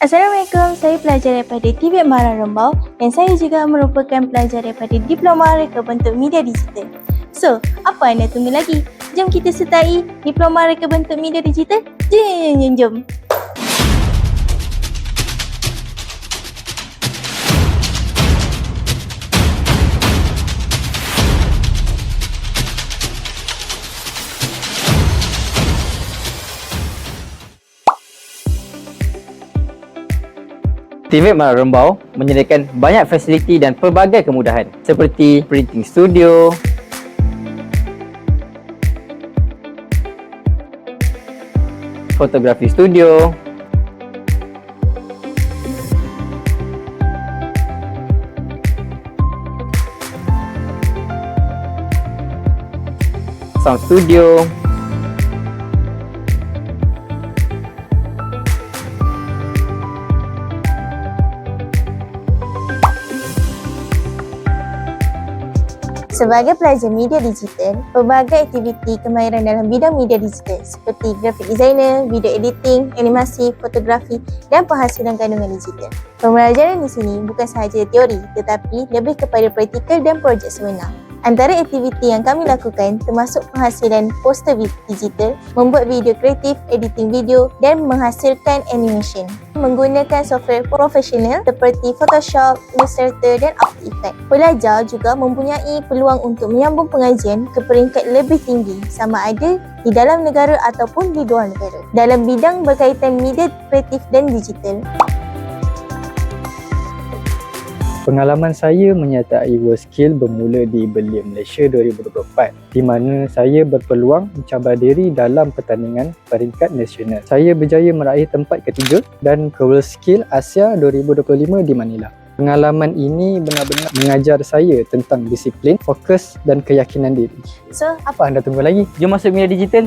Assalamualaikum, saya pelajar daripada TVET Marang Rembau dan saya juga merupakan pelajar daripada Diploma Reka Bentuk Media Digital. So, apa anda tunggu lagi? Jom kita sertai Diploma Reka Bentuk Media Digital. Jom. TVET Marang Rembau menyediakan banyak fasiliti dan pelbagai kemudahan seperti printing studio, fotografi studio, sound studio, Sebagai pelajar media digital, pelbagai aktiviti kemahiran dalam bidang media digital seperti graphic designer, video editing, animasi, fotografi dan penghasilan kandungan digital. Pembelajaran di sini bukan sahaja teori tetapi lebih kepada praktikal dan projek sebenar. Antara aktiviti yang kami lakukan termasuk penghasilan poster digital, membuat video kreatif, editing video dan menghasilkan animation menggunakan software profesional seperti Photoshop, Illustrator dan After Effects. Pelajar juga mempunyai peluang untuk menyambung pengajian ke peringkat lebih tinggi sama ada di dalam negara ataupun di luar negara dalam bidang berkaitan media kreatif dan digital. Pengalaman saya menyertai WorldSkills bermula di Belia, Malaysia 2024 di mana saya berpeluang mencabar diri dalam pertandingan peringkat nasional. Saya berjaya meraih tempat ketiga dan ke WorldSkills Asia 2025 di Manila. Pengalaman ini benar-benar mengajar saya tentang disiplin, fokus dan keyakinan diri. So, Apa anda tunggu lagi? jom masuk media digital.